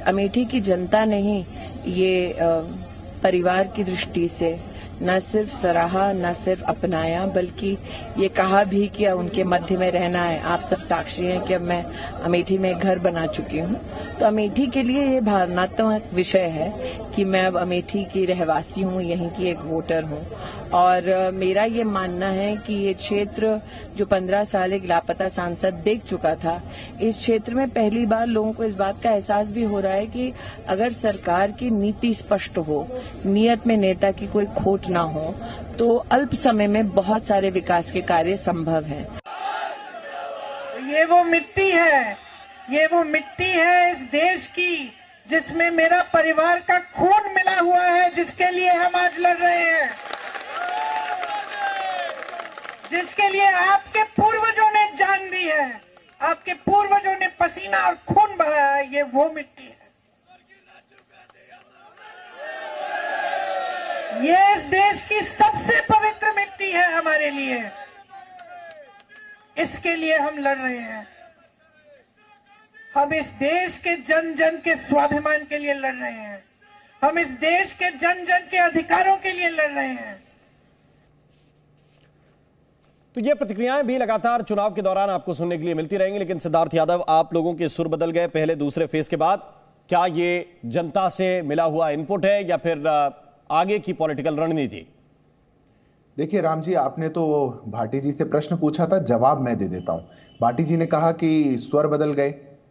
अमेठी की जनता ने ही ये परिवार की दृष्टि से न सिर्फ सराहा, न सिर्फ अपनाया, बल्कि ये कहा भी कि उनके मध्य में रहना है। आप सब साक्षी हैं कि अब मैं अमेठी में एक घर बना चुकी हूँ, तो अमेठी के लिए ये भावनात्मक विषय है कि मैं अब अमेठी की रहवासी हूँ, यहीं की एक वोटर हूँ। और मेरा ये मानना है कि ये क्षेत्र जो 15 साल एक लापता सांसद देख चुका था, इस क्षेत्र में पहली बार लोगों को इस बात का एहसास भी हो रहा है कि अगर सरकार की नीति स्पष्ट हो, नियत में नेता की कोई खोट ना हो, तो अल्प समय में बहुत सारे विकास के कार्य संभव हैं। ये वो मिट्टी है इस देश की जिसमें मेरा परिवार का खून मिला हुआ है, जिसके लिए हम आज लड़ रहे हैं, जिसके लिए आपके पूर्वजों ने जान दी है, आपके पूर्वजों ने पसीना और खून बहाया है। ये वो मिट्टी है, ये इस देश की सबसे पवित्र मिट्टी है हमारे लिए। इसके लिए हम लड़ रहे हैं। हम इस देश के जन जन के स्वाभिमान के लिए लड़ रहे हैं। हम इस देश के जन जन के अधिकारों के लिए लड़ रहे हैं। तो ये प्रतिक्रियाएं भी लगातार चुनाव के दौरान आपको सुनने के लिए मिलती रहेंगी। लेकिन सिद्धार्थ यादव, आप लोगों के सुर बदल गए पहले दूसरे फेज के बाद। क्या ये जनता से मिला हुआ इनपुट है या फिर आगे की पॉलिटिकल रणनीति? देखिए राम जी, आपने तो भाटी जी से प्रश्न पूछा था, जवाब मैं दे देता हूं। भाटी जी ने कहा कि स्वर बदल गए,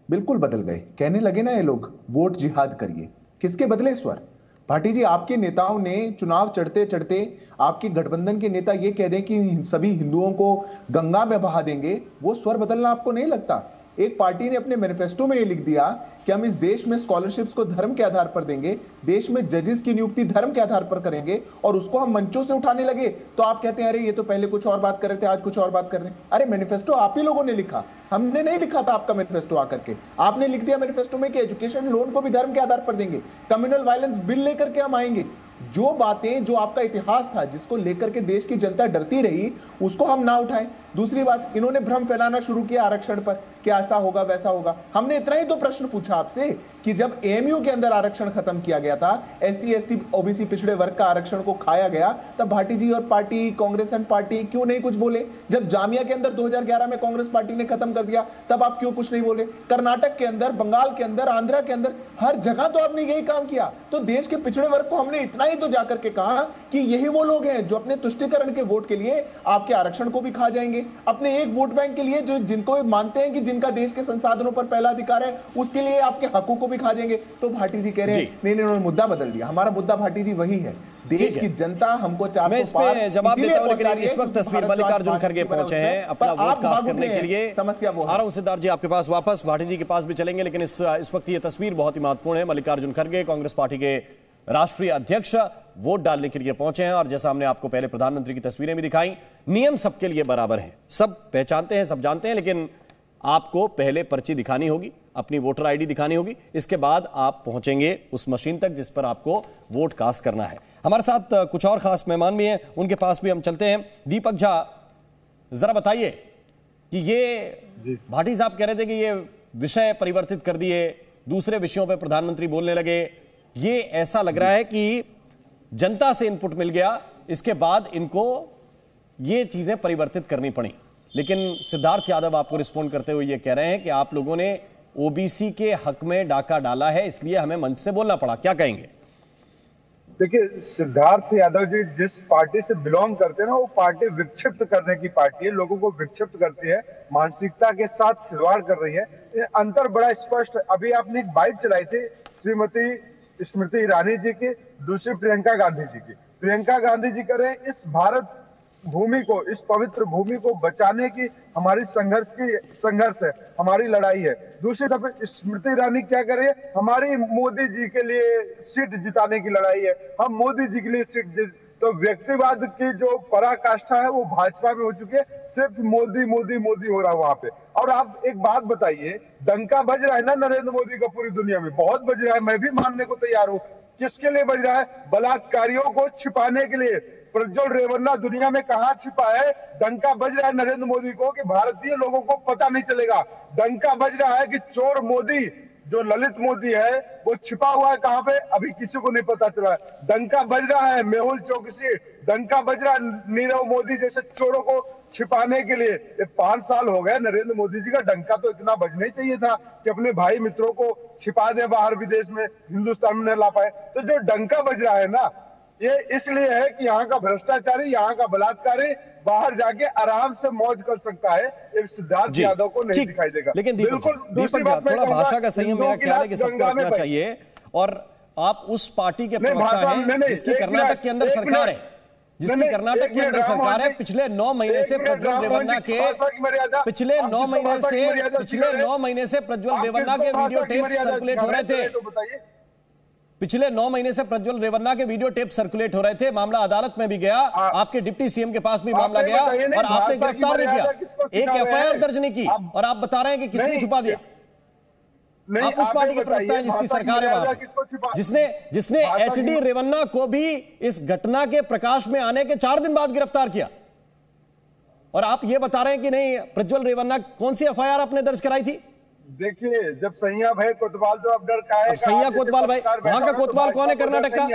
बिल्कुल बदल गए। कहने लगे ना ये लोग वोट जिहाद करिए, किसके बदले स्वर? भाटी जी, आपके नेताओं ने चुनाव चढ़ते चढ़ते, आपके गठबंधन के नेता ये कह दें कि सभी हिंदुओं को गंगा में बहा देंगे, वो स्वर बदलना आपको नहीं लगता? एक पार्टी ने अपने मैनिफेस्टो में ये लिख दिया कि हम इस देश में स्कॉलरशिप्स को धर्म के आधार पर देंगे, देश में जजेस की नियुक्ति धर्म के आधार पर करेंगे, और उसको हम मंचों से उठाने लगे तो आप कहते हैं अरे ये तो पहले कुछ और बात कर रहे थे, आज कुछ और बात कर रहे हैं। अरे मैनिफेस्टो आप ही लोगों ने लिखा, हमने नहीं लिखा था आपका मैनिफेस्टो आकर के। आपने लिख दिया मैनिफेस्टो में कि एजुकेशन लोन को भी धर्म के आधार पर देंगे, कम्युनल वायलेंस बिल लेकर के हम आएंगे। जो बातें, जो आपका इतिहास था जिसको लेकर के देश की जनता डरती रही, उसको हम ना उठाएं। दूसरी बात, इन्होंने भ्रम फैलाना शुरू किया आरक्षण पर कि ऐसा होगा वैसा होगा। हमने इतना ही तो प्रश्न पूछा आपसे कि जब एएमयू के अंदर आरक्षण खत्म किया गया था, एससी एसटी ओबीसी पिछड़े वर्ग का आरक्षण को खाया गया, तब भाटी जी और पार्टी, कांग्रेस एंड पार्टी क्यों नहीं कुछ बोले? जब जामिया के अंदर 2011 में कांग्रेस पार्टी ने खत्म कर दिया, तब आप क्यों कुछ नहीं बोले? कर्नाटक के अंदर, बंगाल के अंदर, आंध्रा के अंदर, हर जगह तो आपने यही काम किया। तो देश के पिछड़े वर्ग को हमने इतना ही तो जाकर के कहा कि यही वो लोग हैं जो अपने तुष्टीकरण के वोट के लिए आपके आरक्षण को भी खा जाएंगे, अपने एक वोट बैंक के लिए जो जिनको मानते हैं कि जिनका देश के संसाधनों पर पहला अधिकार है, उसके लिए आपके हकों को भी खा जाएंगे। तो भाटी जी कह रहे हैं नहीं उन्होंने मुद्दा बदल दिया। हमारा मुद्दा भाटी जी वही है, देश की जनता हमको 400 पार जवाब देता हूं, लेकिन इस वक्त तस्वीर मल्लिकार्जुन खड़गे पहुंचे हैं अपना वोट कास्ट करने के लिए। समस्या वो आ रहा हूं सिद्धार्थ जी आपके पास वापस, भाटी जी के पास भी चलेंगे, लेकिन इस वक्त ये तस्वीर बहुत ही महत्वपूर्ण है। मल्लिकार्जुन खड़गे कांग्रेस पार्टी के राष्ट्रीय अध्यक्ष वोट डालने के लिए पहुंचे हैं, और जैसा हमने आपको पहले प्रधानमंत्री की तस्वीरें भी दिखाई, नियम सबके लिए बराबर हैं, सब पहचानते हैं, सब जानते हैं, लेकिन आपको पहले पर्ची दिखानी होगी, अपनी वोटर आईडी दिखानी होगी, इसके बाद आप पहुंचेंगे उस मशीन तक जिस पर आपको वोट कास्ट करना है। हमारे साथ कुछ और खास मेहमान भी हैं, उनके पास भी हम चलते हैं। दीपक झा, जरा बताइए कि ये भाटी साहब कह रहे थे कि ये विषय परिवर्तित कर दिए, दूसरे विषयों पर प्रधानमंत्री बोलने लगे, ये ऐसा लग रहा है कि जनता से इनपुट मिल गया, इसके बाद इनको ये चीजें परिवर्तित करनी पड़ी। लेकिन सिद्धार्थ यादव आपको रिस्पॉन्ड करते हुए ये कह रहे हैं कि आप लोगों ने ओबीसी के हक में डाका डाला है, इसलिए हमें मंच से बोलना पड़ा। क्या कहेंगे? देखिए, सिद्धार्थ यादव जी जिस पार्टी से बिलोंग करते हैं ना, वो पार्टी विक्षिप्त करने की पार्टी है, लोगों को विक्षिप्त करती है, मानसिकता के साथ खिलवाड़ कर रही है। अंतर बड़ा स्पष्ट। अभी आपने एक बाइट चलाई थी श्रीमती स्मृति ईरानी जी की, दूसरी प्रियंका गांधी जी की। प्रियंका गांधी जी कह रहे हैं इस भारत भूमि को, इस पवित्र भूमि को बचाने की हमारी संघर्ष है, हमारी लड़ाई है। दूसरी तरफ स्मृति ईरानी क्या कर रही है, हमारी मोदी जी के लिए सीट जिताने की लड़ाई है, हम मोदी जी के लिए सीट। तो व्यक्तिवाद की जो पराकाष्ठा है वो भाजपा में हो चुकी है, सिर्फ मोदी मोदी मोदी हो रहा है वहां पे। और आप एक बात बताइए, डंका बज रहा है ना नरेंद्र मोदी का पूरी दुनिया में, बहुत बज रहा है, मैं भी मानने को तैयार हूँ। किसके लिए बज रहा है? बलात्कारियों को छिपाने के लिए। प्रज्वल रेवन्ना दुनिया में कहां छिपा है? डंका बज रहा है नरेंद्र मोदी को कि भारतीय लोगों को पता नहीं चलेगा। डंका बज रहा है कि चोर मोदी जो ललित मोदी है वो छिपा हुआ है कहां पे, अभी किसी को नहीं पता चला है। डंका बज रहा है मेहुल चौकसी, डंका बज रहा है नीरव मोदी जैसे चोरों को छिपाने के लिए। ये 5 साल हो गए, नरेंद्र मोदी जी का डंका तो इतना बजना ही चाहिए था कि अपने भाई मित्रों को छिपा दे बाहर विदेश में, हिंदुस्तान में न ला पाए। तो जो डंका बज रहा है ना, ये इसलिए है कि यहाँ का भ्रष्टाचारी, यहाँ का बलात्कारी बाहर जाके आराम से मौज कर सकता है। ये सिद्धार्थ यादव को नहीं दिखाई देगा। लेकिन दीपक थोड़ा भाषा का संयम मेरा ख्याल है कि सबको रखना चाहिए। और आप उस पार्टी के प्रवक्ता हैं जिसकी कर्नाटक के अंदर सरकार है, जिसकी कर्नाटक के अंदर सरकार है। पिछले 9 महीने से प्रज्वल रेवन्ना के पिछले 9 महीने से प्रज्वल रेवन्ना के वीडियो टेप सर्कुलेट हो रहे थे। पिछले 9 महीने से प्रज्वल रेवन्ना के वीडियो टेप सर्कुलेट हो रहे थे। मामला अदालत में भी गया, आपके डिप्टी सीएम के पास भी मामला गया और आपने गिरफ्तार नहीं किया, एक एफआईआर दर्ज नहीं की, और आप बता रहे हैं कि किसने छुपा दिया। आप उस पार्टी के प्रवक्ता हैं जिसकी सरकार है वहां, जिसने एचडी रेवन्ना को भी इस घटना के प्रकाश में आने के 4 दिन बाद गिरफ्तार किया, और आप ये बता रहे हैं कि नहीं प्रज्वल रेवन्ना, कौन सी एफआईआर आपने दर्ज कराई थी? देखिए, जब सैया भाई कोतवाल तो अब डर का है, सैया कोतवाल भाई, वहां का कोतवाल कौन है कर्नाटक का?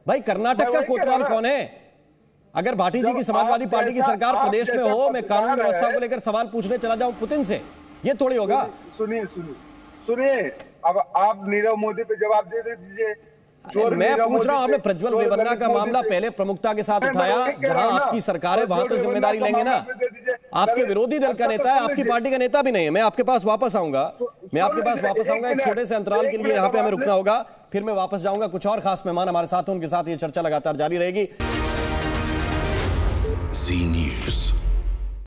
भाई कर्नाटक का कोतवाल कौन है? अगर भाटी जी की समाजवादी पार्टी की सरकार प्रदेश में हो, मैं कानून व्यवस्था को लेकर सवाल पूछने चला जाऊं पुतिन से, ये थोड़ी होगा। सुनिए, अब आप नीरव मोदी पे जवाब दे दीजिए। मैं पूछ रहा हूं, आपने प्रज्वल रेवन्ना का मामला पहले प्रमुखता के साथ उठाया, जहां आपकी सरकार है वहां तो जिम्मेदारी लेंगे ना। आपके विरोधी दल का नेता है, आपकी पार्टी का नेता भी नहीं है। मैं आपके पास वापस आऊंगा, एक छोटे से अंतराल के लिए यहाँ पे हमें रुकना होगा, फिर मैं वापस जाऊंगा। कुछ और खास मेहमान हमारे साथ हैं, उनके साथ ये चर्चा लगातार जारी रहेगी।